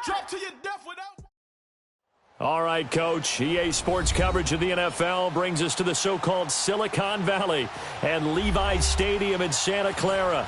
Drop to your death without. All right, Coach. EA Sports coverage of the NFL brings us to the so-called Silicon Valley and Levi's Stadium in Santa Clara.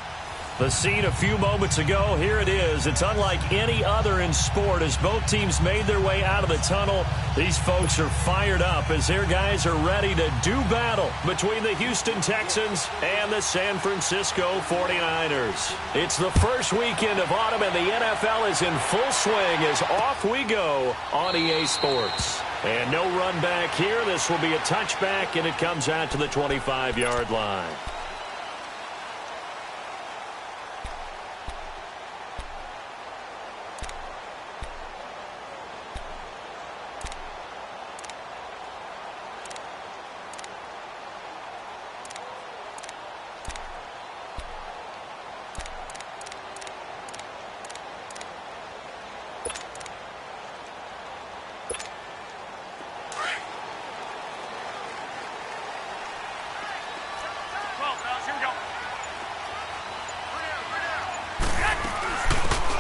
The scene a few moments ago, here it is. It's unlike any other in sport as both teams made their way out of the tunnel. These folks are fired up as their guys are ready to do battle between the Houston Texans and the San Francisco 49ers. It's the first weekend of autumn and the NFL is in full swing as off we go on EA Sports. And no run back here. This will be a touchback and it comes out to the 25-yard line.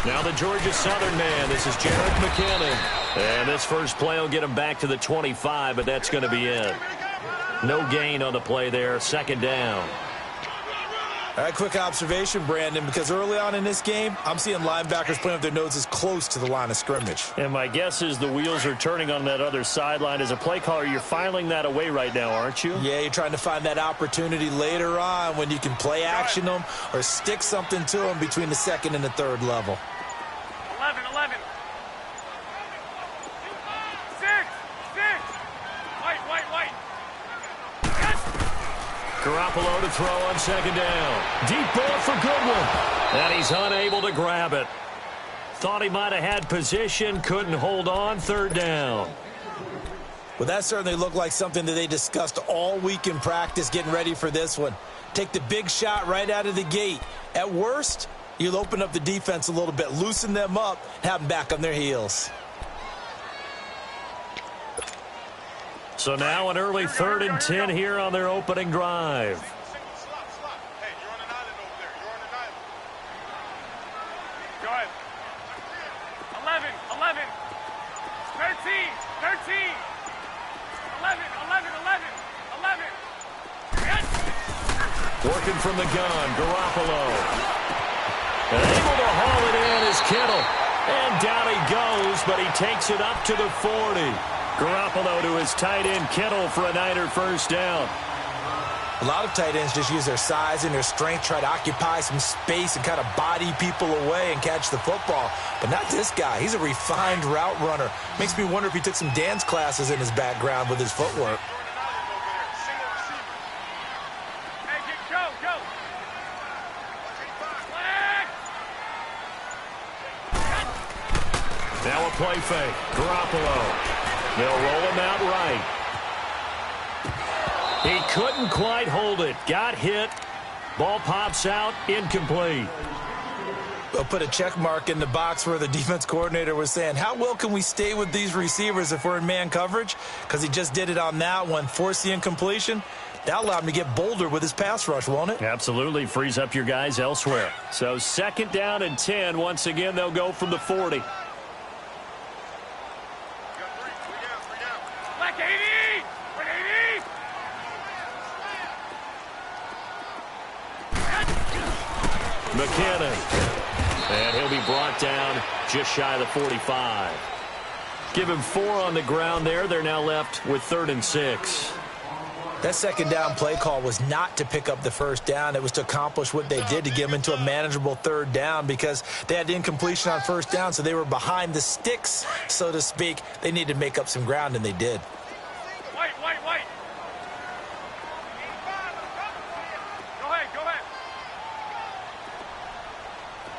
Now the Georgia Southern man, this is Jarek McKinnon. And this first play will get him back to the 25, but that's going to be it. No gain on the play there, second down. All right, quick observation, Brandon, because early on in this game, I'm seeing linebackers playing with their noses close to the line of scrimmage. And my guess is the wheels are turning on that other sideline. As a play caller, you're filing that away right now, aren't you? Yeah, you're trying to find that opportunity later on when you can play action them or stick something to them between the second and the third level. 11. 6. White. Garoppolo to throw on second down. Deep ball for Goodwin. And he's unable to grab it. Thought he might have had position, couldn't hold on, third down. Well, that certainly looked like something that they discussed all week in practice getting ready for this one. Take the big shot right out of the gate. At worst, you'll open up the defense a little bit, loosen them up, have them back on their heels. So now an early 3rd and 10 here on their opening drive. Hey, you're on an island over there. You're on an island. Go ahead. 11. 13. 11. Working from the gun, Garoppolo. And able to haul it in is Kittle. And down he goes, but he takes it up to the 40. Garoppolo to his tight end, Kittle, for a Niner first down. A lot of tight ends just use their size and their strength, try to occupy some space and kind of body people away and catch the football. But not this guy. He's a refined route runner. Makes me wonder if he took some dance classes in his background with his footwork. Go. Now a play fake. Garoppolo. They'll roll him out right. He couldn't quite hold it. Got hit. Ball pops out. Incomplete. They'll put a check mark in the box where the defense coordinator was saying, how well can we stay with these receivers if we're in man coverage? Because he just did it on that one. Force the incompletion. That allowed him to get bolder with his pass rush, won't it? Absolutely. Frees up your guys elsewhere. So second down and 10. Once again, they'll go from the 40. McKinnon. And he'll be brought down just shy of the 45. Give him 4 on the ground there. They're now left with 3rd and 6. That second down play call was not to pick up the first down. It was to accomplish what they did to get them into a manageable 3rd down because they had incompletion on first down, so they were behind the sticks, so to speak. They needed to make up some ground, and they did. White. Go ahead.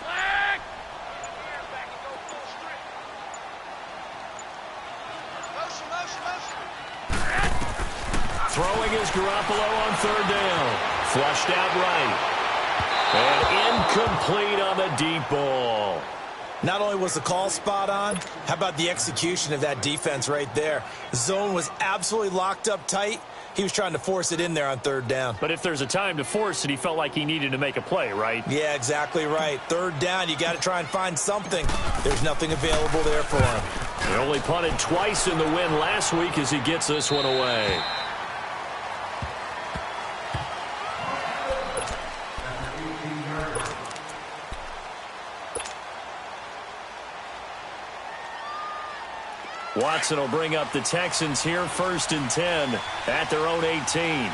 Flag. Throwing is Garoppolo on 3rd down. Flushed out right. And incomplete on the deep ball. Not only was the call spot on, how about the execution of that defense right there? The zone was absolutely locked up tight. He was trying to force it in there on third down. But if there's a time to force it, he felt like he needed to make a play, right? Yeah, exactly right. Third down, you got to try and find something. There's nothing available there for him. He only punted twice in the win last week as he gets this one away. Watson will bring up the Texans here, 1st and 10 at their own 18.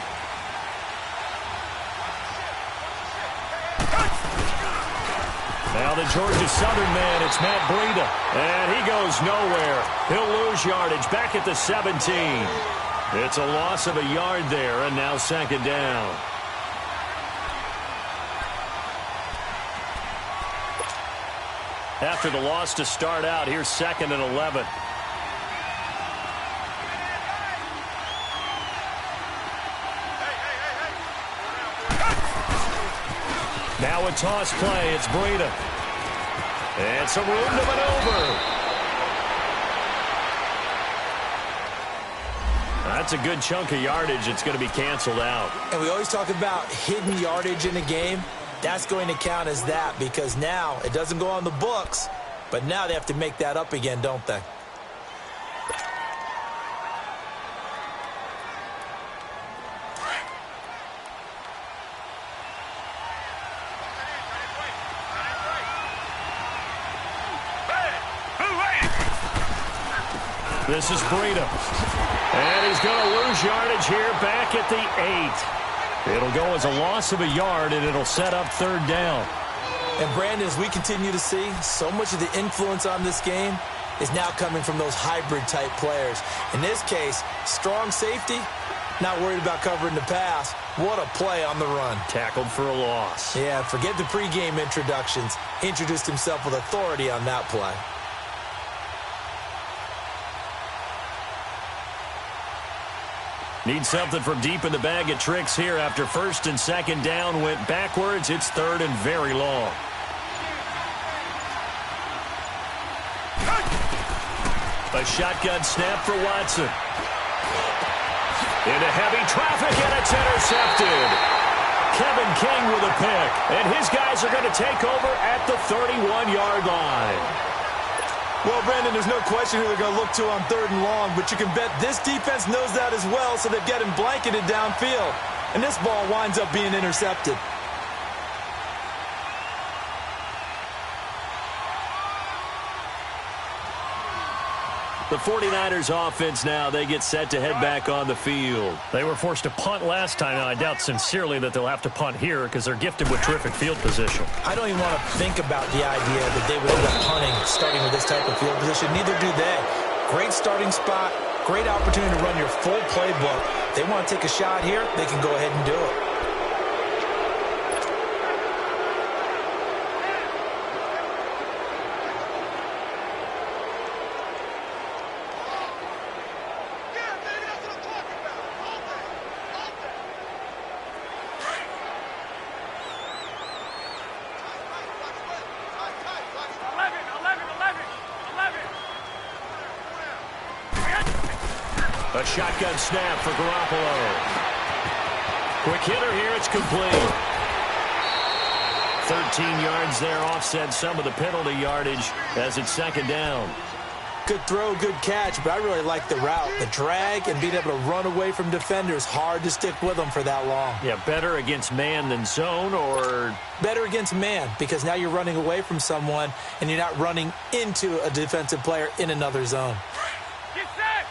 Now the Georgia Southern man, it's Matt Breida. And he goes nowhere. He'll lose yardage back at the 17. It's a loss of a yard there, and now 2nd down. After the loss to start out, here's 2nd and 11. Now a toss play. It's Breida. And some room to maneuver. That's a good chunk of yardage. It's going to be canceled out. And we always talk about hidden yardage in a game. That's going to count as that because now it doesn't go on the books, but now they have to make that up again, don't they? This is Breida. And he's going to lose yardage here back at the 8. It'll go as a loss of a yard, and it'll set up 3rd down. And, Brandon, as we continue to see, so much of the influence on this game is now coming from those hybrid-type players. In this case, strong safety, not worried about covering the pass. What a play on the run. Tackled for a loss. Yeah, forget the pregame introductions. Introduced himself with authority on that play. Need something from deep in the bag of tricks here after 1st and 2nd down went backwards. It's 3rd and very long. A shotgun snap for Watson. Into heavy traffic, and it's intercepted. Kevin King with a pick, and his guys are going to take over at the 31-yard line. Well, Brandon, there's no question who they're going to look to on 3rd and long, but you can bet this defense knows that as well, so they've got him blanketed downfield. And this ball winds up being intercepted. The 49ers offense now, they get set to head back on the field. They were forced to punt last time. Now, I doubt sincerely that they'll have to punt here because they're gifted with terrific field position. I don't even want to think about the idea that they would end up punting starting with this type of field position. Neither do they. Great starting spot, great opportunity to run your full playbook. If they want to take a shot here, they can go ahead and do it. A shotgun snap for Garoppolo. Quick hitter here, it's complete. 13 yards there, offset some of the penalty yardage as it's 2nd down. Good throw, good catch, but I really like the route. The drag and being able to run away from defenders, hard to stick with them for that long. Yeah, better against man than zone, or? Better against man, because now you're running away from someone and you're not running into a defensive player in another zone. Get set!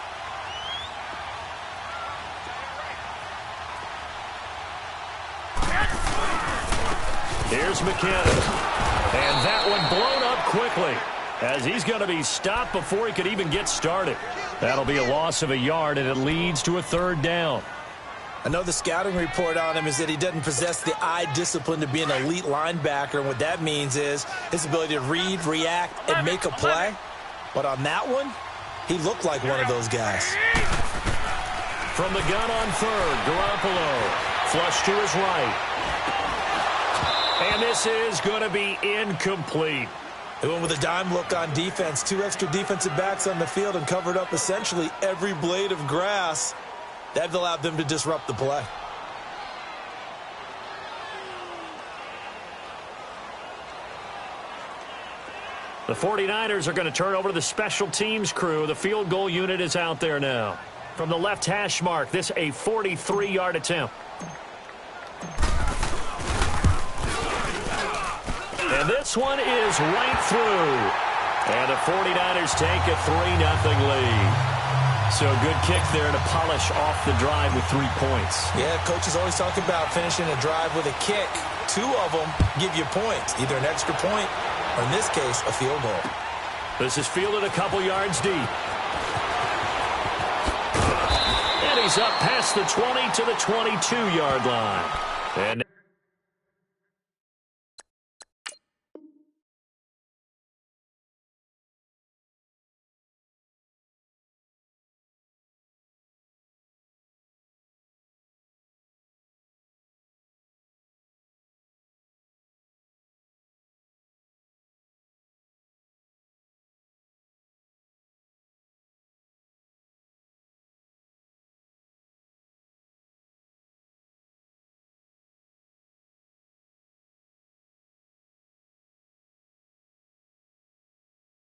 Here's McKinnon. And that one blown up quickly as he's going to be stopped before he could even get started. That'll be a loss of a yard, and it leads to a 3rd down. I know the scouting report on him is that he doesn't possess the eye discipline to be an elite linebacker, and what that means is his ability to read, react, and make a play. But on that one, he looked like one of those guys. From the gun on 3rd, Garoppolo. Flush to his right. And this is going to be incomplete. They went with a dime look on defense. 2 extra defensive backs on the field and covered up essentially every blade of grass. That allowed them to disrupt the play. The 49ers are going to turn over to the special teams crew. The field goal unit is out there now. From the left hash mark, this a 43-yard attempt. And this one is right through. And the 49ers take a 3-0 lead. So a good kick there to polish off the drive with 3 points. Yeah, coaches always talk about finishing a drive with a kick. 2 of them give you points, either an extra point or, in this case, a field goal. This is fielded a couple yards deep. And he's up past the 20 to the 22-yard line. And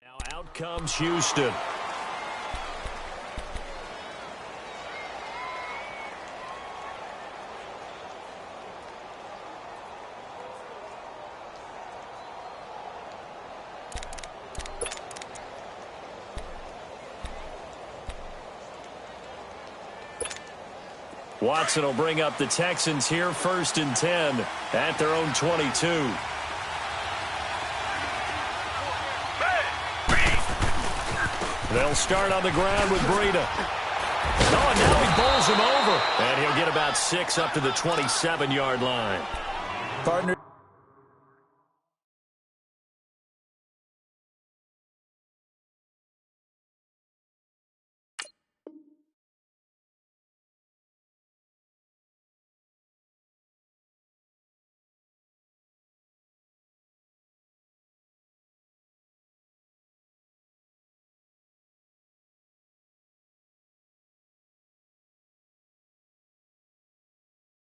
now out comes Houston. Watson will bring up the Texans here 1st and 10 at their own 22. They'll start on the ground with Breida. Oh, and now he bowls him over. And he'll get about 6 up to the 27-yard line. Partner.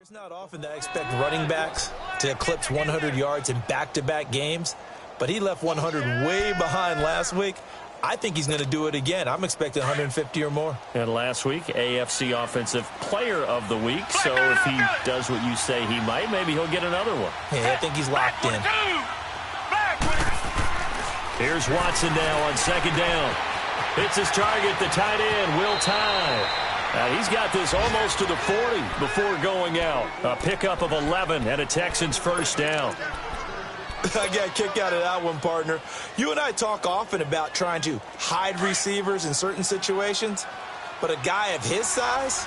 It's not often that I expect running backs to eclipse 100 yards in back-to-back games, but he left 100 way behind last week. I think he's going to do it again. I'm expecting 150 or more. And last week, AFC Offensive Player of the Week. So if he does what you say he might, maybe he'll get another one. Yeah, I think he's locked in. Here's Watson now on 2nd down. Hits his target, the tight end, Will Tye. He's got this almost to the 40 before going out. A pickup of 11 and a Texans 1st down. I got a kick out of that one, partner. You and I talk often about trying to hide receivers in certain situations, but a guy of his size,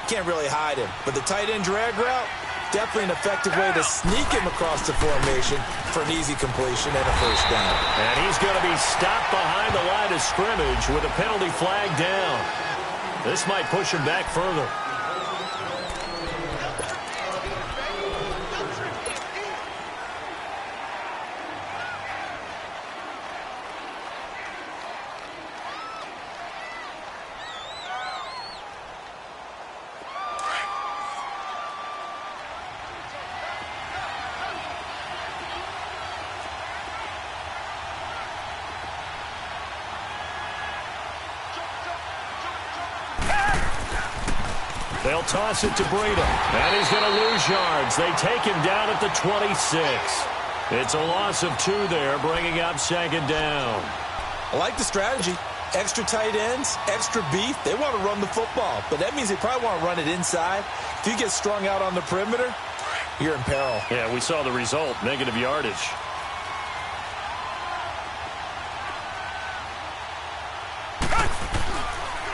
can't really hide him. But the tight end drag route, definitely an effective way to sneak him across the formation for an easy completion and a 1st down. And he's going to be stopped behind the line of scrimmage with a penalty flag down. This might push him back further. They'll toss it to Breida, and he's going to lose yards. They take him down at the 26. It's a loss of 2 there, bringing up 2nd down. I like the strategy. Extra tight ends, extra beef. They want to run the football, but that means they probably want to run it inside. If you get strung out on the perimeter, you're in peril. Yeah, we saw the result, negative yardage.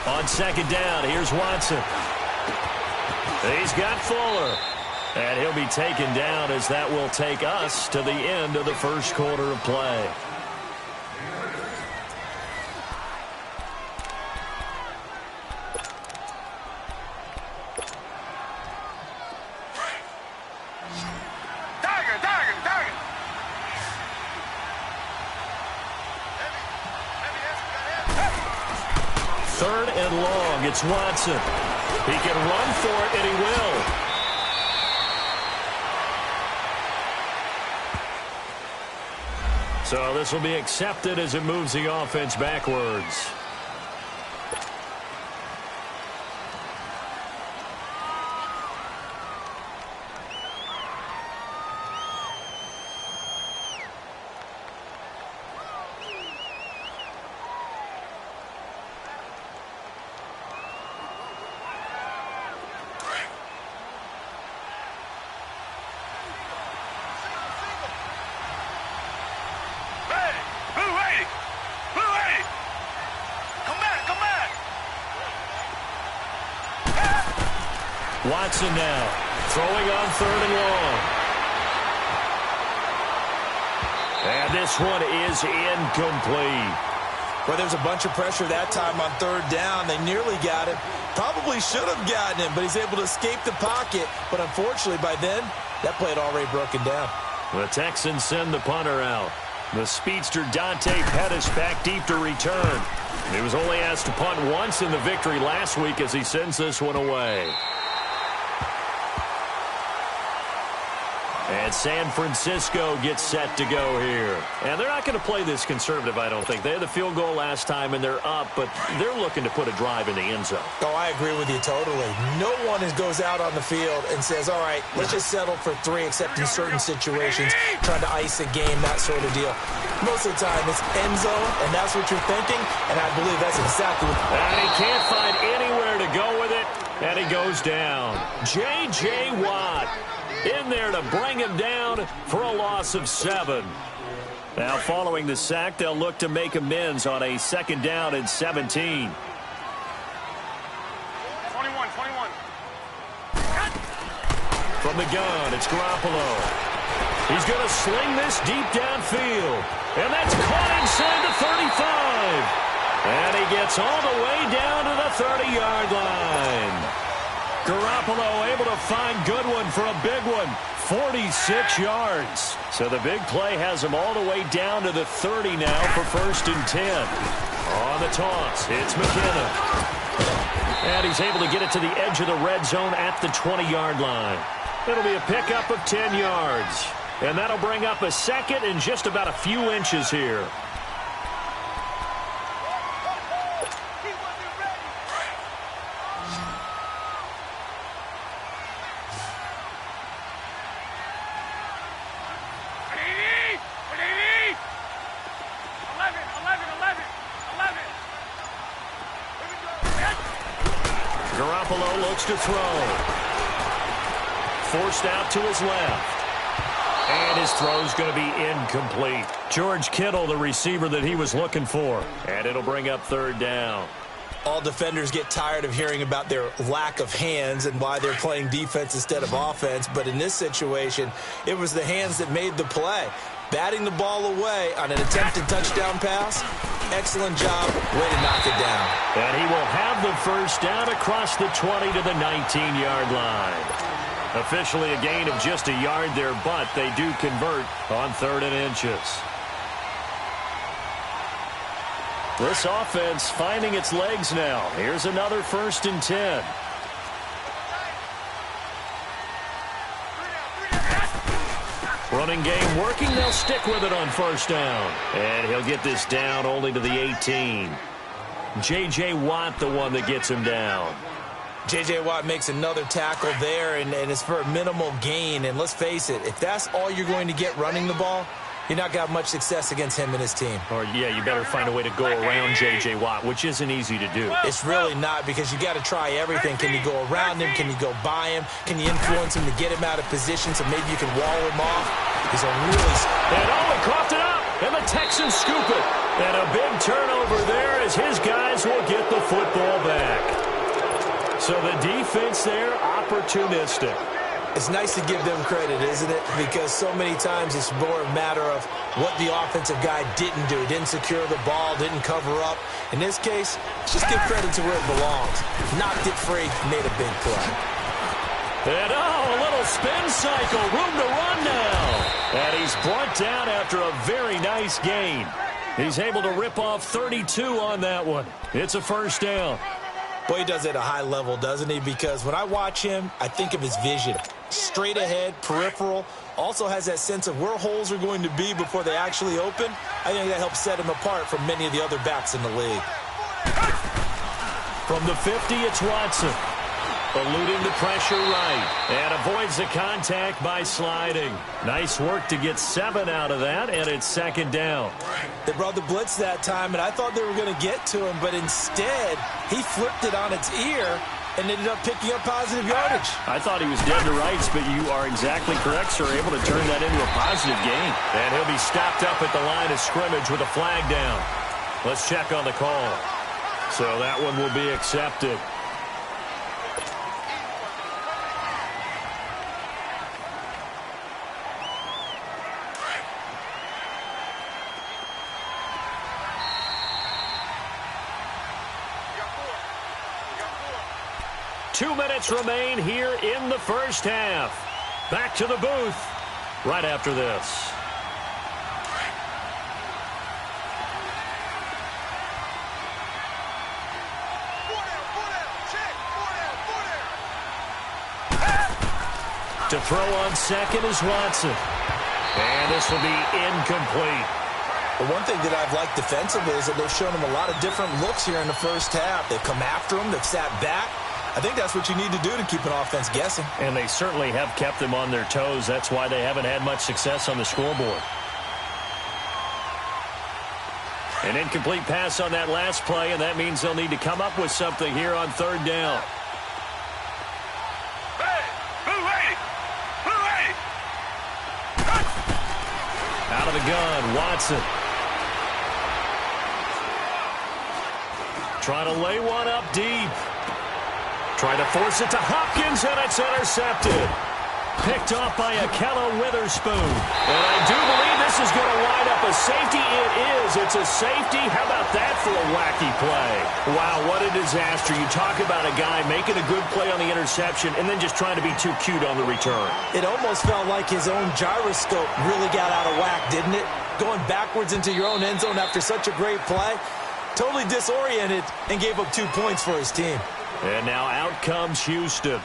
On 2nd down, here's Watson. He's got Fuller. And he'll be taken down as that will take us to the end of the 1st quarter of play. 3rd and long. It's Watson. He can run for it, and he will. So this will be accepted as it moves the offense backwards. Watson now, throwing on 3rd and long. And this one is incomplete. Well, there's a bunch of pressure that time on 3rd down. They nearly got it. Probably should have gotten him, but he's able to escape the pocket. But unfortunately, by then, that play had already broken down. The Texans send the punter out. The speedster Dante Pettis back deep to return. He was only asked to punt once in the victory last week as he sends this one away. And San Francisco gets set to go here. And they're not going to play this conservative, I don't think. They had the field goal last time, and they're up, but they're looking to put a drive in the end zone. Oh, I agree with you totally. No one goes out on the field and says, all right, let's just settle for 3, except in certain situations, trying to ice a game, that sort of deal. Most of the time, it's end zone, and that's what you're thinking, and I believe that's exactly what... And he can't find anywhere to go with it, and he goes down. J.J. Watt in there to bring him down for a loss of 7. Now, following the sack, they'll look to make amends on a 2nd down and 17. 21. From the gun, it's Garoppolo. He's going to sling this deep downfield. And that's caught inside the 35. And he gets all the way down to the 30-yard line. Garoppolo able to find Goodwin for a big one, 46 yards. So the big play has him all the way down to the 30 now for 1st and 10. On the toss, it's McKinnon. And he's able to get it to the edge of the red zone at the 20-yard line. It'll be a pickup of 10 yards. And that'll bring up a 2nd and just about a few inches here. Garoppolo looks to throw. Forced out to his left. And his throw's going to be incomplete. George Kittle, the receiver that he was looking for. And it'll bring up 3rd down. All defenders get tired of hearing about their lack of hands and why they're playing defense instead of offense. But in this situation, it was the hands that made the play. Batting the ball away on an attempted touchdown pass. Excellent job. Way to knock it down. And he will have the 1st down across the 20 to the 19-yard line. Officially a gain of just a yard there, but they do convert on 3rd and inches. This offense finding its legs now. Here's another 1st and 10. Running game working. They'll stick with it on 1st down. And he'll get this down only to the 18. J.J. Watt, the one that gets him down. J.J. Watt makes another tackle there, and it's for a minimal gain. And let's face it, if that's all you're going to get running the ball, you're not got much success against him and his team. Or, yeah, you better find a way to go around J.J. Watt, which isn't easy to do. It's really not, because you got to try everything. Can you go around him? Can you go by him? Can you influence him to get him out of position so maybe you can wall him off? He's a really... And he coughed it up, and the Texans scoop it. And a big turnover there as his guys will get the football back. So the defense there, opportunistic. It's nice to give them credit, isn't it? Because so many times it's more a matter of what the offensive guy didn't do. Didn't secure the ball, didn't cover up. In this case, just give credit to where it belongs. Knocked it free, made a big play. And a little spin cycle, room to run now. And he's brought down after a very nice gain. He's able to rip off 32 on that one. It's a first down. Boy, he does it at a high level, doesn't he? Because when I watch him, I think of his vision. Straight ahead, peripheral. Also has that sense of where holes are going to be before they actually open. I think that helps set him apart from many of the other backs in the league. From the 50, it's Watson. Eluding the pressure right. And avoids the contact by sliding. Nice work to get 7 out of that, and it's second down. They brought the blitz that time, and I thought they were going to get to him, but instead, he flipped it on its ear and ended up picking up positive yardage. I thought he was dead to rights, but you are exactly correct, sir. Able to turn that into a positive gain. And he'll be stopped up at the line of scrimmage with a flag down. Let's check on the call. So that one will be accepted. Two minutes remain here in the first half. Back to the booth right after this. To throw on second is Watson. And this will be incomplete. The one thing that I've liked defensively is that they've shown him a lot of different looks here in the first half. They've come after him. They've sat back. I think that's what you need to do to keep an offense guessing. And they certainly have kept them on their toes. That's why they haven't had much success on the scoreboard. An incomplete pass on that last play, and that means they'll need to come up with something here on third down. Out of the gun, Watson. Trying to lay one up deep. Trying to force it to Hopkins, and it's intercepted. Picked off by Akello Witherspoon. And I do believe this is going to wind up a safety. It is. It's a safety. How about that for a wacky play? Wow, what a disaster. You talk about a guy making a good play on the interception and then just trying to be too cute on the return. It almost felt like his own gyroscope really got out of whack, didn't it? Going backwards into your own end zone after such a great play. Totally disoriented and gave up 2 points for his team. And now out comes Houston.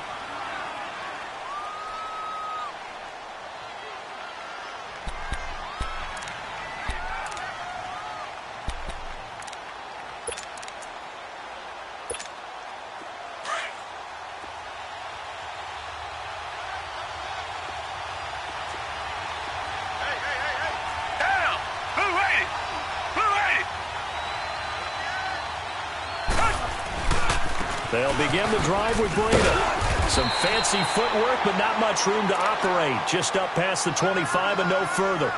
They'll begin the drive with Breda. Some fancy footwork, but not much room to operate. Just up past the 25 and no further.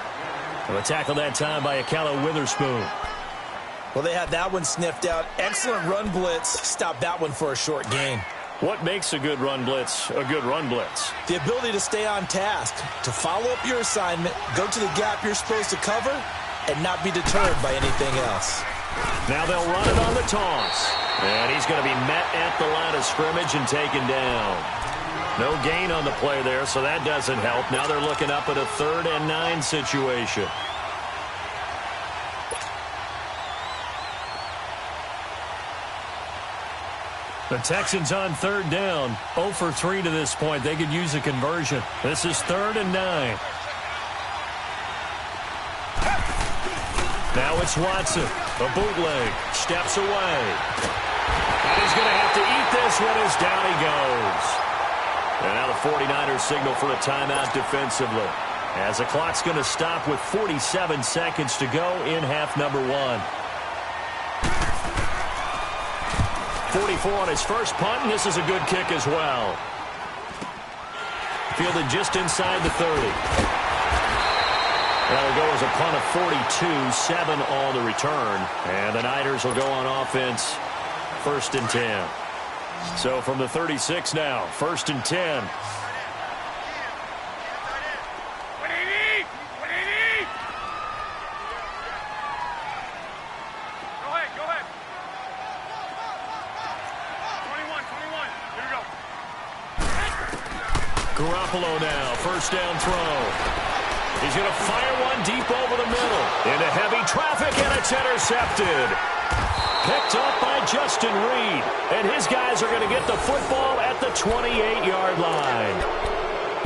And a tackle that time by Akello Witherspoon. Well, they had that one sniffed out. Excellent run blitz. Stopped that one for a short gain. What makes a good run blitz a good run blitz? The ability to stay on task, to follow up your assignment, go to the gap you're supposed to cover, and not be deterred by anything else. Now they'll run it on the toss. And he's going to be met at the line of scrimmage and taken down. No gain on the play there, so that doesn't help. Now they're looking up at a 3rd and 9 situation. The Texans on 3rd down. 0 for 3 to this point. They could use a conversion. This is 3rd and 9. Now it's Watson. A bootleg. Steps away. And he's going to have to eat this one as down he goes. And now the 49ers signal for a timeout defensively. As the clock's going to stop with 47 seconds to go in half number 1. 44 on his first punt, and this is a good kick as well. Fielded just inside the 30. That'll go as a punt of 42, 7 on the return. And the Niners will go on offense, 1st and 10. So from the 36 now, 1st and 10. What do you need? What do you need? Go ahead. 21. Here we go. Garoppolo now, 1st down throw. He's going to fire one deep over the middle. Into heavy traffic, and it's intercepted. Picked up by Justin Reed. And his guys are going to get the football at the 28-yard line.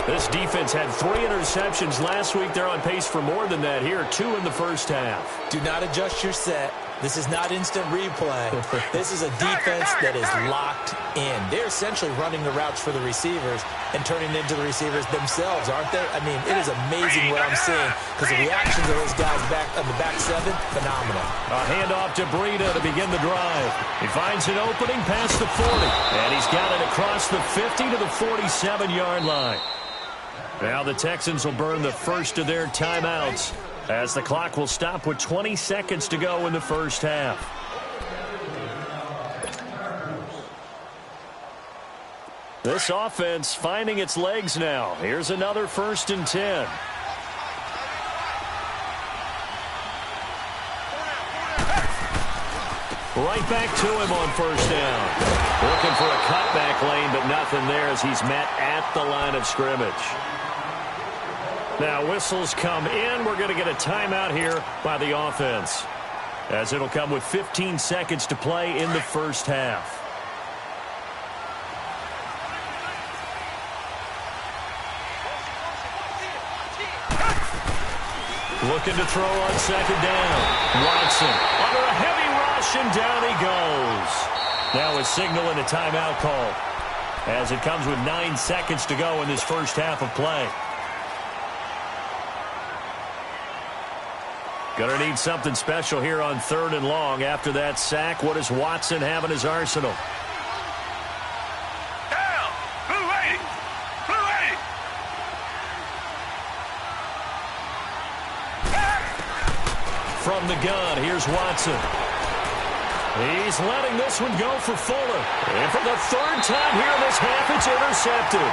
This defense had 3 interceptions last week. They're on pace for more than that here. 2 in the first half. Do not adjust your set. This is not instant replay. This is a defense that is locked in. They're essentially running the routes for the receivers and turning it into the receivers themselves, aren't they? I mean, it is amazing what I'm seeing because the reactions of those guys back on the back 7, phenomenal. A handoff to Breida to begin the drive. He finds an opening past the 40, and he's got it across the 50 to the 47-yard line. Now the Texans will burn the first of their timeouts as the clock will stop with 20 seconds to go in the first half. This offense finding its legs now. Here's another 1st and 10. Right back to him on 1st down. Looking for a cutback lane, but nothing there as he's met at the line of scrimmage. Now whistles come in. We're going to get a timeout here by the offense, as it'll come with 15 seconds to play in the first half. Looking to throw on 2nd down. Watson under a heavy rush, and down he goes. Now a signal and a timeout call, as it comes with 9 seconds to go in this first half of play. Gonna need something special here on 3rd and long. After that sack, what does Watson have in his arsenal? Down! Blue 80! Blue 80! From the gun, here's Watson. He's letting this one go for Fuller. And for the 3rd time here in this half, it's intercepted.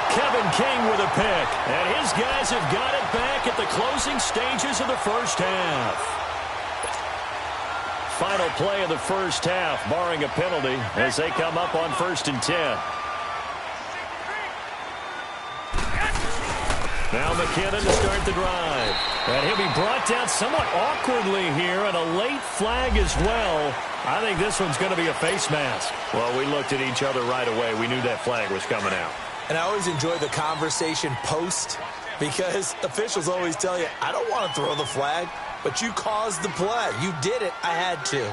Kevin King with a pick, and his guys have got it back at the closing stages of the first half. Final play of the first half, barring a penalty, as they come up on 1st and 10. Now McKinnon to start the drive. And he'll be brought down somewhat awkwardly here, and a late flag as well. I think this one's going to be a face mask. Well, we looked at each other right away. We knew that flag was coming out. And I always enjoy the conversation post, because officials always tell you, I don't want to throw the flag, but you caused the play. You did it. I had to.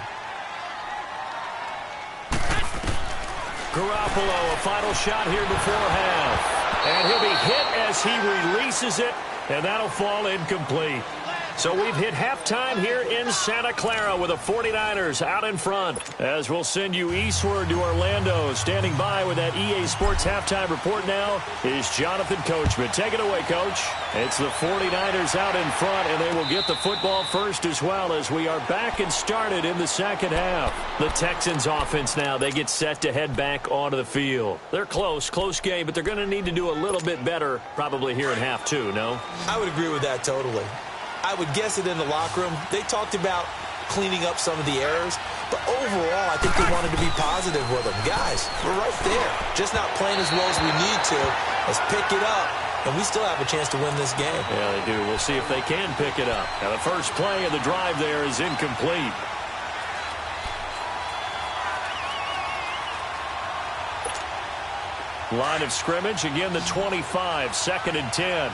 Garoppolo, a final shot here before half. And he'll be hit as he releases it, and that'll fall incomplete. So we've hit halftime here in Santa Clara with the 49ers out in front. As we'll send you eastward to Orlando. Standing by with that EA Sports halftime report now is Jonathan Coachman. Take it away, Coach. It's the 49ers out in front, and they will get the football first as well, as we are back and started in the second half. The Texans offense now, they get set to head back onto the field. They're close game, but they're going to need to do a little bit better probably here in half 2, no? I would agree with that totally. I would guess it in the locker room. They talked about cleaning up some of the errors, but overall, I think they wanted to be positive with them. Guys, we're right there. Just not playing as well as we need to. Let's pick it up, and we still have a chance to win this game. Yeah, they do. We'll see if they can pick it up. Now, the first play of the drive there is incomplete. Line of scrimmage, again the 25, 2nd and 10.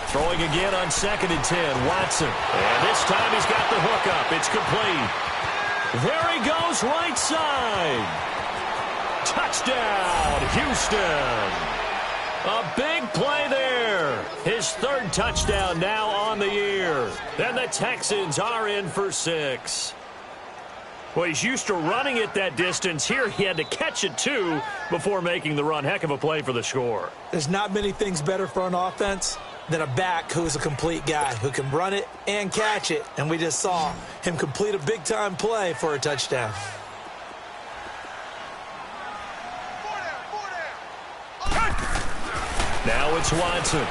Throwing again on 2nd and 10, Watson. And this time he's got the hook up. It's complete. There he goes, right side. Touchdown, Houston. A big play there. His 3rd touchdown now on the year. Then the Texans are in for 6. Well, he's used to running it that distance. Here he had to catch it, too, before making the run. Heck of a play for the score. There's not many things better for an offense than a back who is a complete guy who can run it and catch it. And we just saw him complete a big-time play for a touchdown. Now it's Watson.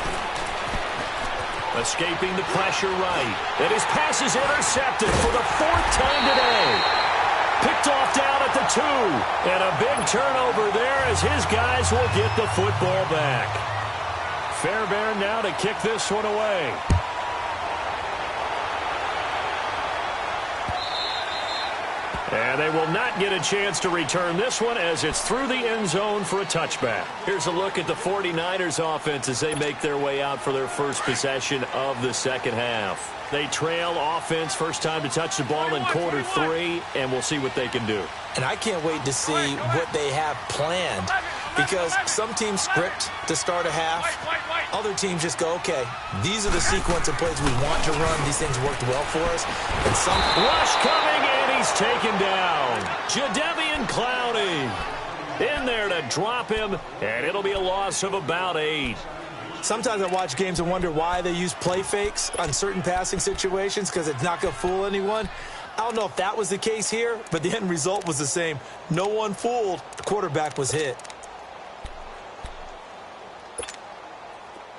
Escaping the pressure right. And his pass is intercepted for the 4th time today. Picked off down at the 2. And a big turnover there as his guys will get the football back. Fairbairn now to kick this one away. And they will not get a chance to return this one as it's through the end zone for a touchback. Here's a look at the 49ers offense as they make their way out for their first possession of the second half. They trail offense first time to touch the ball in quarter 3, and we'll see what they can do. And I can't wait to see what they have planned, because some teams script to start a half. Other teams just go, okay, these are the sequence of plays we want to run. These things worked well for us. And some rush coming, and he's taken down. Jadeveon Clowney in there to drop him, and it'll be a loss of about 8. Sometimes I watch games and wonder why they use play fakes on certain passing situations, because it's not going to fool anyone. I don't know if that was the case here, but the end result was the same. No one fooled. The quarterback was hit.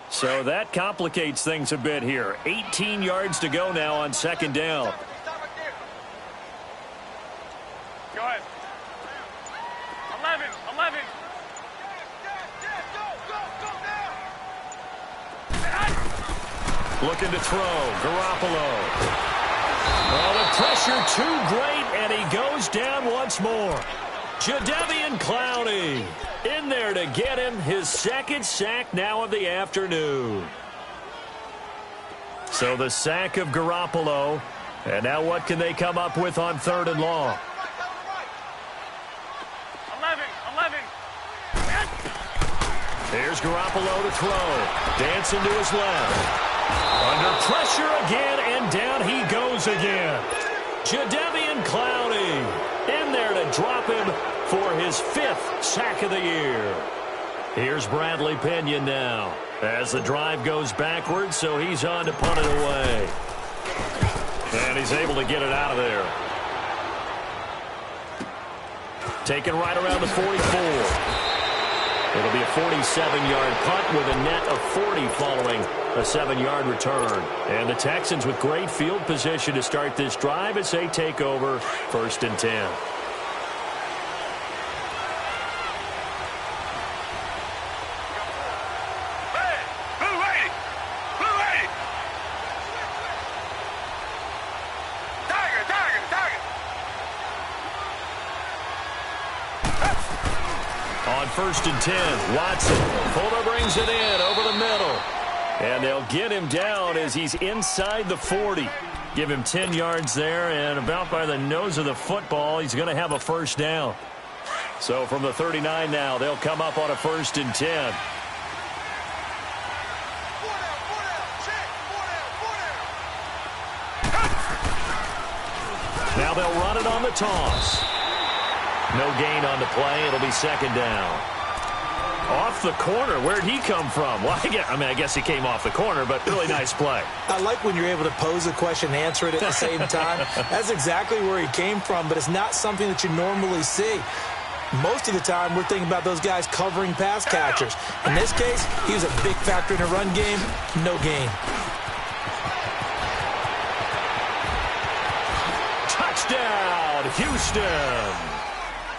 So that complicates things a bit here. 18 yards to go now on second down. Go ahead. 11. Looking to throw. Garoppolo. Oh, the pressure too great, and he goes down once more. Jadeveon Clowney in there to get him his second sack now of the afternoon. So the sack of Garoppolo. And now what can they come up with on third and long? 11. Here's Garoppolo to throw. Dancing to his left. Under pressure again, and down he goes again. Jadeveon Clowney in there to drop him for his 5th sack of the year. Here's Bradley Pinion now as the drive goes backwards, so he's on to punt it away. And he's able to get it out of there. Taken right around the 44. It'll be a 47-yard punt with a net of 40 following a 7-yard return. And the Texans with great field position to start this drive as they take over 1st and 10. On 1st and 10, Watson. Fuller brings it in over the middle. And they'll get him down as he's inside the 40. Give him 10 yards there, and about by the nose of the football, he's going to have a first down. So from the 39 now, they'll come up on a 1st and 10. Now they'll run it on the toss. No gain on the play. It'll be 2nd down. Off the corner. Where'd he come from? Well, I guess he came off the corner, but really nice play. I like when you're able to pose a question and answer it at the same time. That's exactly where he came from, but it's not something that you normally see. Most of the time, we're thinking about those guys covering pass catchers. In this case, he was a big factor in the run game. No gain. Touchdown, Houston.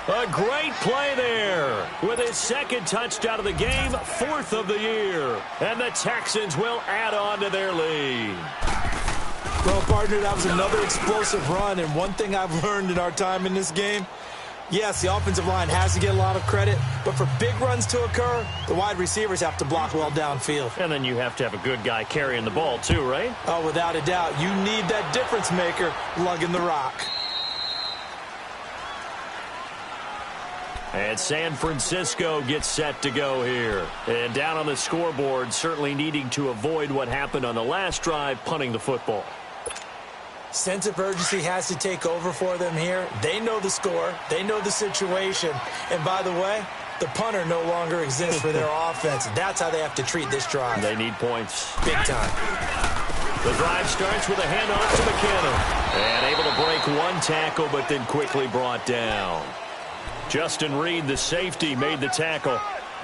A great play there with his 2nd touchdown of the game, 4th of the year. And the Texans will add on to their lead. Well, partner, that was another explosive run. And one thing I've learned in our time in this game, yes, the offensive line has to get a lot of credit, but for big runs to occur, the wide receivers have to block well downfield. And then you have to have a good guy carrying the ball too, right? Oh, without a doubt. You need that difference maker lugging the rock. And San Francisco gets set to go here. And down on the scoreboard, certainly needing to avoid what happened on the last drive, punting the football. Sense of urgency has to take over for them here. They know the score. They know the situation. And by the way, the punter no longer exists for their offense. That's how they have to treat this drive. They need points. Big time. The drive starts with a handoff to McKinnon. And able to break one tackle, but then quickly brought down. Justin Reed, the safety, made the tackle.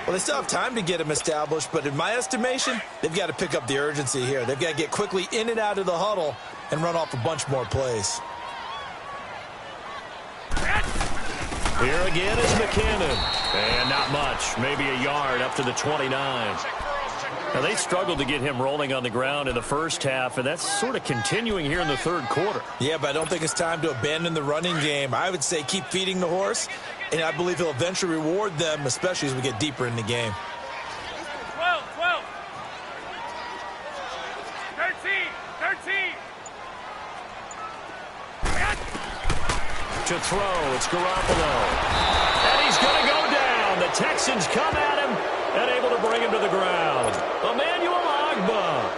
Well, they still have time to get him established, but in my estimation, they've got to pick up the urgency here. They've got to get quickly in and out of the huddle and run off a bunch more plays. Here again is McKinnon. And not much. Maybe a yard up to the 29. Now, they struggled to get him rolling on the ground in the first half, and that's sort of continuing here in the third quarter. Yeah, but I don't think it's time to abandon the running game. I would say keep feeding the horse, and I believe he'll eventually reward them, especially as we get deeper in the game. 12, 12. 13, 13. To throw, it's Garoppolo. And he's going to go down. The Texans come at him and able to bring him to the ground. Emmanuel Ogbah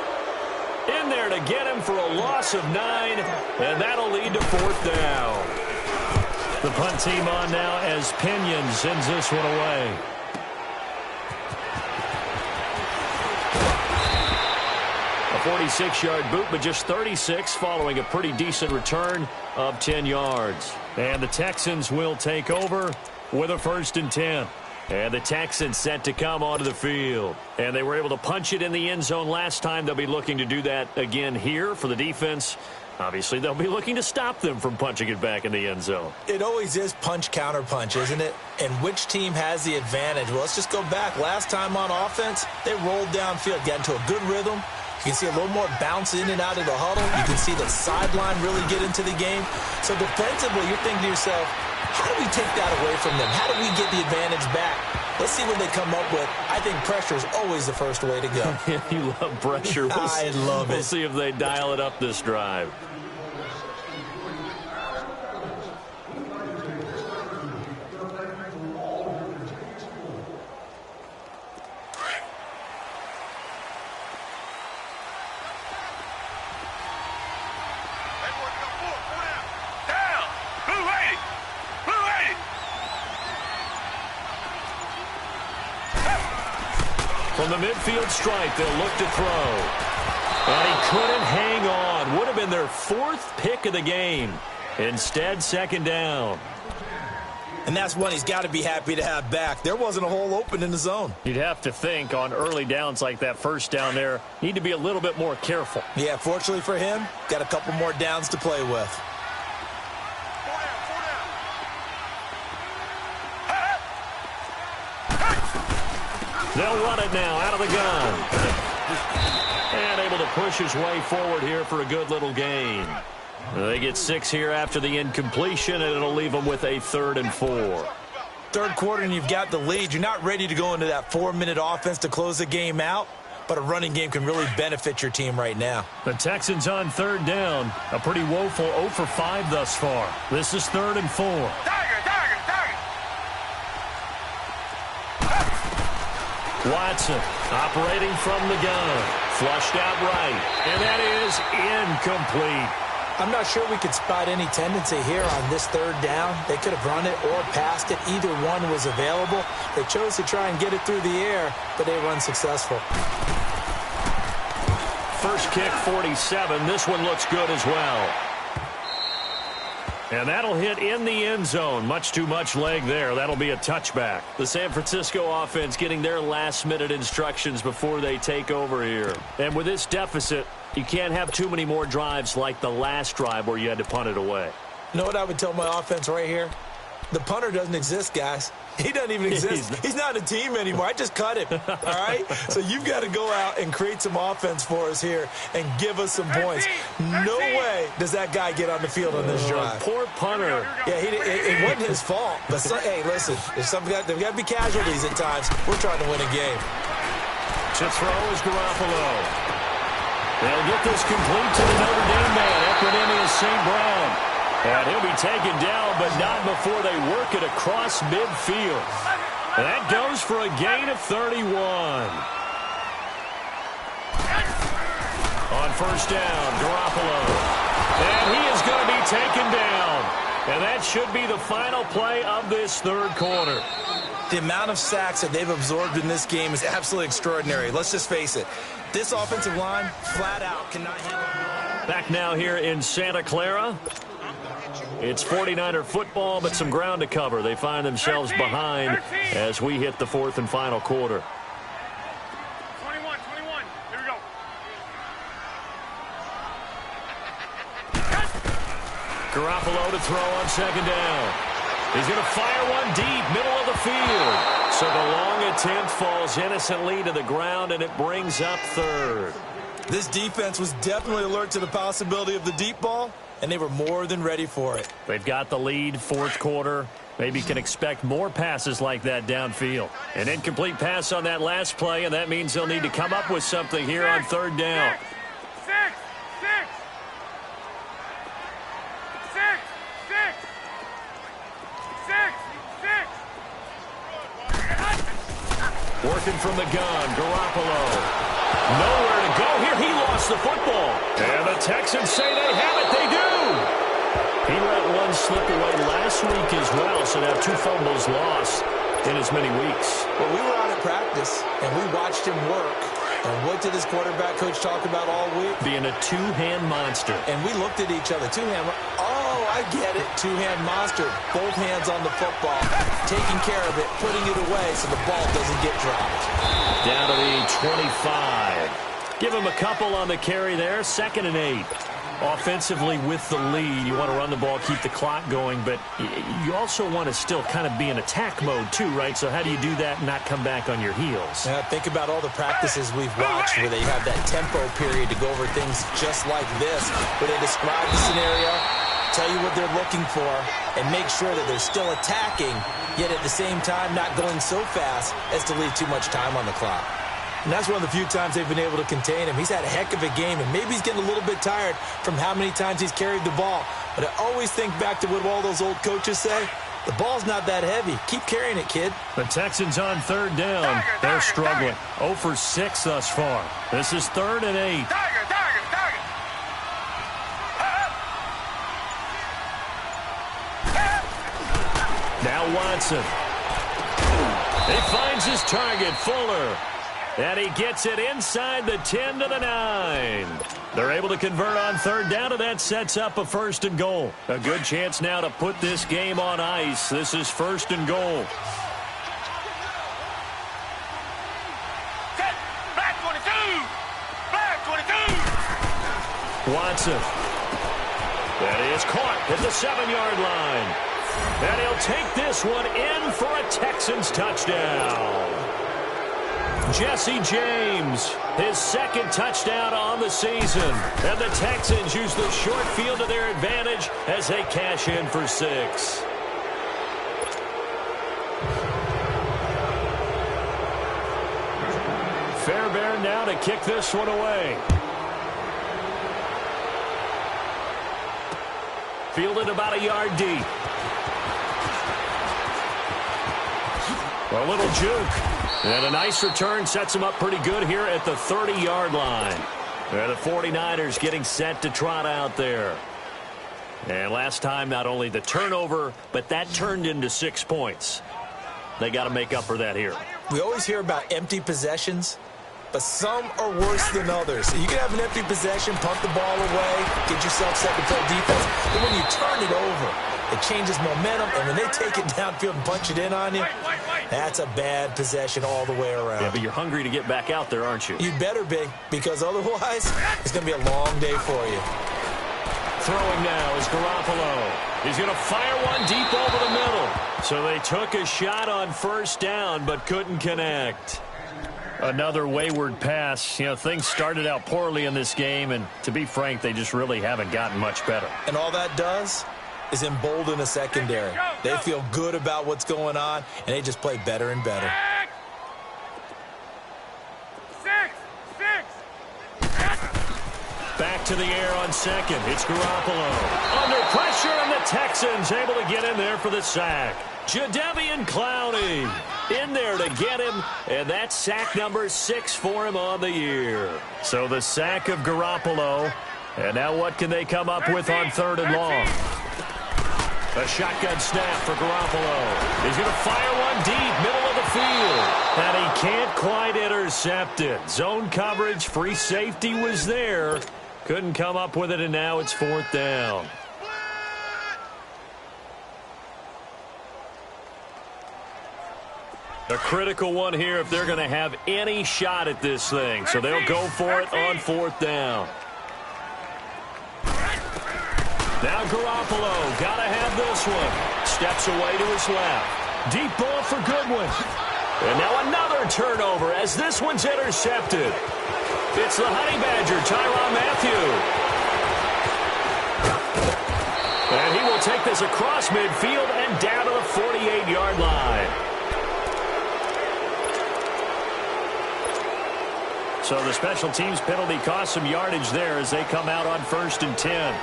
in there to get him for a loss of 9, and that'll lead to 4th down. The punt team on now as Pinion sends this one away. A 46-yard boot, but just 36 following a pretty decent return of 10 yards. And the Texans will take over with a 1st and 10. And the Texans set to come onto the field. And they were able to punch it in the end zone last time. They'll be looking to do that again here for the defense. Obviously, they'll be looking to stop them from punching it back in the end zone. It always is punch, counter punch, isn't it? And which team has the advantage? Well, let's just go back. Last time on offense, they rolled downfield, got into a good rhythm. You can see a little more bounce in and out of the huddle. You can see the sideline really get into the game. So defensively, you're thinking to yourself, how do we take that away from them? How do we get the advantage back? Let's see what they come up with. I think pressure is always the first way to go. You love pressure. I love it. We'll see if they dial it up this drive. From the midfield stripe, they'll look to throw. And he couldn't hang on. Would have been their 4th pick of the game. Instead, 2nd down. And that's one he's got to be happy to have back. There wasn't a hole open in the zone. You'd have to think on early downs like that 1st down there, need to be a little bit more careful. Yeah, fortunately for him, got a couple more downs to play with. They'll run it now out of the gun. And able to push his way forward here for a good little gain. They get 6 here after the incompletion, and it'll leave them with a 3rd and 4. Third quarter, and you've got the lead. You're not ready to go into that 4-minute offense to close the game out, but a running game can really benefit your team right now. The Texans on 3rd down. A pretty woeful 0 for 5 thus far. This is 3rd and 4. Watson operating from the gun. Flushed out right. And that is incomplete. I'm not sure we could spot any tendency here on this 3rd down. They could have run it or passed it. Either one was available. They chose to try and get it through the air, but they were unsuccessful. First kick, 47. This one looks good as well. And that'll hit in the end zone. Much too much leg there. That'll be a touchback. The San Francisco offense getting their last-minute instructions before they take over here. And with this deficit, you can't have too many more drives like the last drive where you had to punt it away. You know what I would tell my offense right here? The punter doesn't exist, guys. He doesn't even exist. He's not a team anymore. I just cut him, all right? So you've got to go out and create some offense for us here and give us some points. No way does that guy get on the field on this drive. Poor punter. Yeah, it wasn't his fault. But, hey, listen, there's got to be casualties at times. We're trying to win a game. To throw is Garoppolo. They'll get this complete to the Notre Dame man, Equanimeous St. Brown. And he'll be taken down, but not before they work it across midfield. And that goes for a gain of 31. On 1st down, Garoppolo. And he is going to be taken down. And that should be the final play of this 3rd quarter. The amount of sacks that they've absorbed in this game is absolutely extraordinary. Let's just face it. This offensive line, flat out, cannot handle. Back now here in Santa Clara. It's 49er football, but some ground to cover. They find themselves behind as we hit the 4th and final quarter. 21. Here we go. Garoppolo to throw on 2nd down. He's going to fire one deep, middle of the field. So the long attempt falls innocently to the ground, and it brings up third. This defense was definitely alert to the possibility of the deep ball, and they were more than ready for it. They've got the lead, fourth quarter. Maybe can expect more passes like that downfield. An incomplete pass on that last play, and that means they'll need to come up with something here on third down. Working from the gun, Garoppolo. Nowhere to go here. He lost the football. And the Texans say they have it. They do. He let one slip away last week as well, so now 2 fumbles lost in as many weeks. Well, we were out at practice, and we watched him work. And what did his quarterback coach talk about all week? Being a two-hand monster. And we looked at each other. Two-hand. Oh, I get it. Two-hand monster. Both hands on the football. Taking care of it. Putting it away so the ball doesn't get dropped. Down to the 25. Give him a couple on the carry there. 2nd and 8. Offensively with the lead, you want to run the ball, keep the clock going, but you also want to still kind of be in attack mode too, right? So how do you do that and not come back on your heels? Think about all the practices we've watched where they have that tempo period to go over things just like this, where they describe the scenario, tell you what they're looking for, and make sure that they're still attacking, yet at the same time not going so fast as to leave too much time on the clock. And that's one of the few times they've been able to contain him. He's had a heck of a game, and maybe he's getting a little bit tired from how many times he's carried the ball. But I always think back to what all those old coaches say. The ball's not that heavy. Keep carrying it, kid. The Texans on third down. They're struggling. 0 for 6 thus far. This is 3rd and 8. Now Watson. He finds his target, Fuller. And he gets it inside the 10 to the 9. They're able to convert on third down, and that sets up a 1st and goal. A good chance now to put this game on ice. This is 1st and goal. Flag 22! Flag 22! Watson. That is caught at the 7-yard line. And he'll take this one in for a Texans touchdown. Jesse James, his 2nd touchdown on the season. And the Texans use the short field to their advantage as they cash in for 6. Fairbairn now to kick this one away. Fielded about a yard deep. A little juke. And a nice return sets him up pretty good here at the 30-yard line. And the 49ers getting set to trot out there. And last time, not only the turnover, but that turned into 6 points. They got to make up for that here. We always hear about empty possessions, but some are worse than others. You can have an empty possession, punt the ball away, get yourself set to play defense, but when you turn it over, it changes momentum, and when they take it downfield and punch it in on you, that's a bad possession all the way around. Yeah, but you're hungry to get back out there, aren't you? You'd better be, because otherwise, it's going to be a long day for you. Throwing now is Garoppolo. He's going to fire one deep over the middle. So they took a shot on 1st down, but couldn't connect. Another wayward pass. You know, things started out poorly in this game, and to be frank, they just really haven't gotten much better. And all that does is embolden a secondary. They feel good about what's going on, and they just play better and better. 6. Back to the air on 2nd. It's Garoppolo. Under pressure, and the Texans able to get in there for the sack. Jadeveon Clowney in there to get him, and that's sack number 6 for him on the year. So the sack of Garoppolo, and now what can they come up with on 3rd and long? A shotgun snap for Garoppolo. He's going to fire one deep, middle of the field. And he can't quite intercept it. Zone coverage, free safety was there. Couldn't come up with it, and now it's 4th down. A critical one here if they're going to have any shot at this thing. So they'll go for it on 4th down. Now Garoppolo, got to have this one. steps away to his left. Deep ball for Goodwin. And now another turnover as this one's intercepted. It's the Honey Badger, Tyrann Mathieu. And he will take this across midfield and down to the 48-yard line. So the special teams penalty cost some yardage there as they come out on 1st and 10.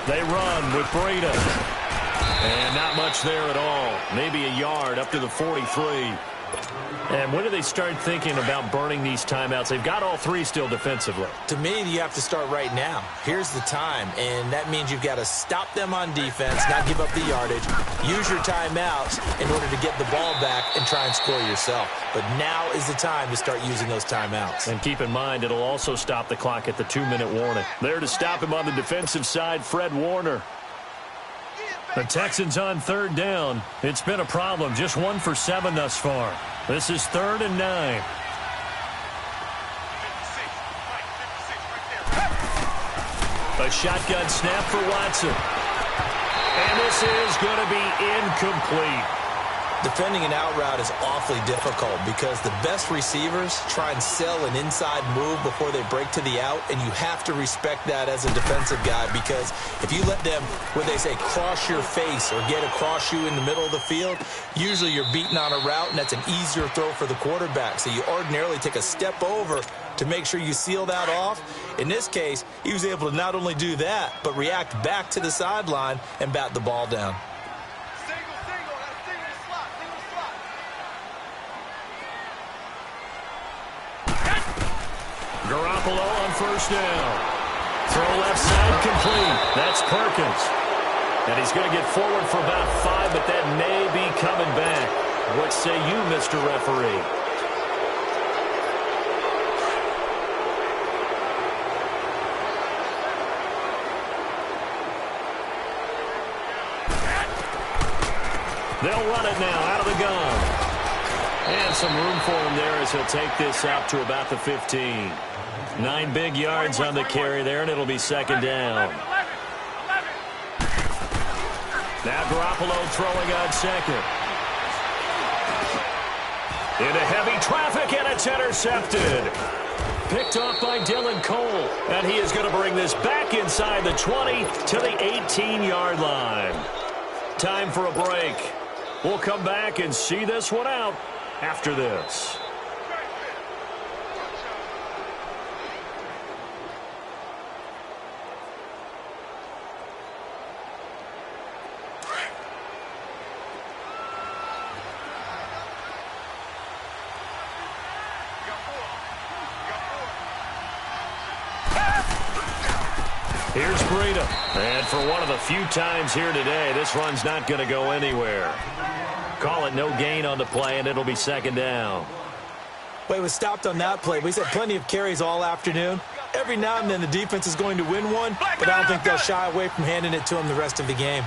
They run with Breida. And not much there at all. Maybe a yard up to the 43. And when do they start thinking about burning these timeouts? They've got all three still defensively. To me, you have to start right now. Here's the time, and that means you've got to stop them on defense, not give up the yardage, use your timeouts in order to get the ball back and try and score yourself. But now is the time to start using those timeouts. And keep in mind, it'll also stop the clock at the 2-minute warning. There to stop him on the defensive side, Fred Warner. The Texans on 3rd down. It's been a problem. Just 1 for 7 thus far. This is 3rd and 9. A shotgun snap for Watson. And this is going to be incomplete. Defending an out route is awfully difficult because the best receivers try and sell an inside move before they break to the out, and you have to respect that as a defensive guy because if you let them, what they say, cross your face or get across you in the middle of the field, usually you're beaten on a route, and that's an easier throw for the quarterback. So you ordinarily take a step over to make sure you seal that off. In this case, he was able to not only do that, but react back to the sideline and bat the ball down. Garoppolo on 1st down. Throw left side complete. That's Perkins. And he's going to get forward for about 5, but that may be coming back. What say you, Mr. Referee? They'll run it now out of the gun. And some room for him there as he'll take this out to about the 15. 9 big yards on the carry there, and it'll be 2nd down. Now Garoppolo throwing on 2nd. Into heavy traffic, and it's intercepted. Picked off by Dylan Cole, and he is going to bring this back inside the 20 to the 18-yard line. Time for a break. We'll come back and see this one out after this. Here's Breida. And for one of the few times here today, this run's not going to go anywhere. Call it no gain on the play, and it'll be 2nd down. Well, he was stopped on that play. We've had plenty of carries all afternoon. Every now and then the defense is going to win one, but I don't think they'll shy away from handing it to him the rest of the game.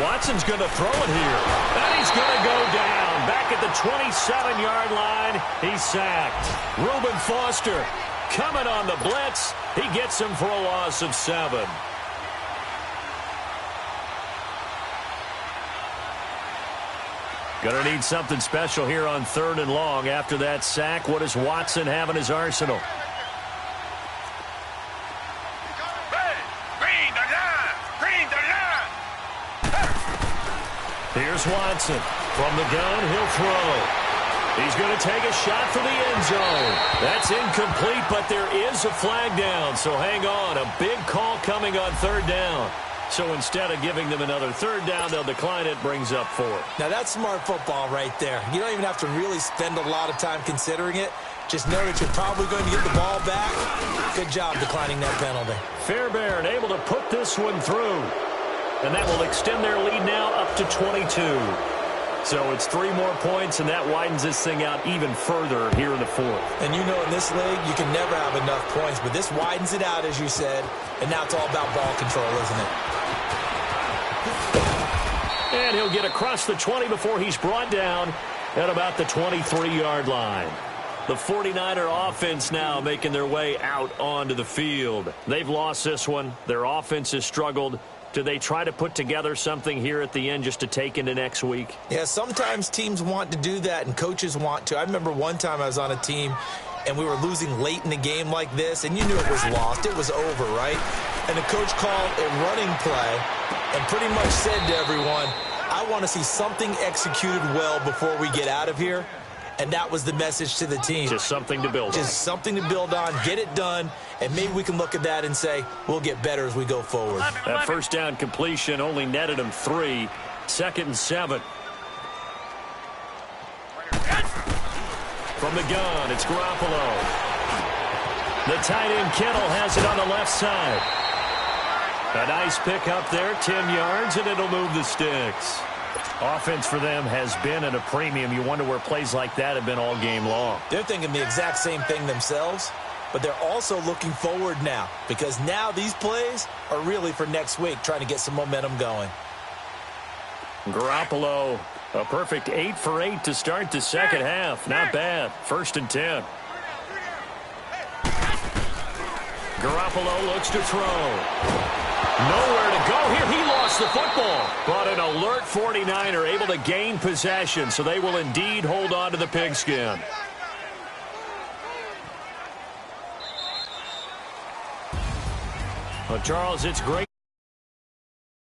Watson's going to throw it here. And he's going to go down. Back at the 27-yard line. He's sacked. Reuben Foster coming on the blitz. He gets him for a loss of 7. Going to need something special here on 3rd and long. After that sack, what does Watson have in his arsenal? Here's Watson. From the gun, he'll throw. He's going to take a shot for the end zone. That's incomplete, but there is a flag down. So hang on. A big call coming on 3rd down. So instead of giving them another 3rd down, they'll decline it, brings up 4. Now that's smart football right there. You don't even have to really spend a lot of time considering it. Just know that you're probably going to get the ball back. Good job declining that penalty. Fairbairn able to put this one through. And that will extend their lead now up to 22. So it's 3 more points, and that widens this thing out even further here in the fourth. And you know in this league, you can never have enough points, but this widens it out, as you said, and now it's all about ball control, isn't it? And he'll get across the 20 before he's brought down at about the 23-yard line. The 49er offense now making their way out onto the field. They've lost this one. Their offense has struggled. Do they try to put together something here at the end just to take into next week? Yeah, sometimes teams want to do that and coaches want to. I remember one time I was on a team and we were losing late in the game like this, and you knew it was lost. It was over, right? And the coach called a running play and pretty much said to everyone, I want to see something executed well before we get out of here. And that was the message to the team. Just something to build on. Just something to build on, get it done, and maybe we can look at that and say, we'll get better as we go forward. That first down completion only netted him 3. 2nd and 7. From the gun, it's Garoppolo. The tight end Kittle has it on the left side. A nice pick up there, 10 yards, and it'll move the sticks. Offense for them has been at a premium. You wonder where plays like that have been all game long. They're thinking the exact same thing themselves, but they're also looking forward now because now these plays are really for next week, trying to get some momentum going. Garoppolo, a perfect 8 for 8 to start the second half. Not bad. 1st and 10. Garoppolo looks to throw. Nowhere to go here. He lost the football. But an alert 49er able to gain possession, so they will indeed hold on to the pigskin. Well, Charles, it's great.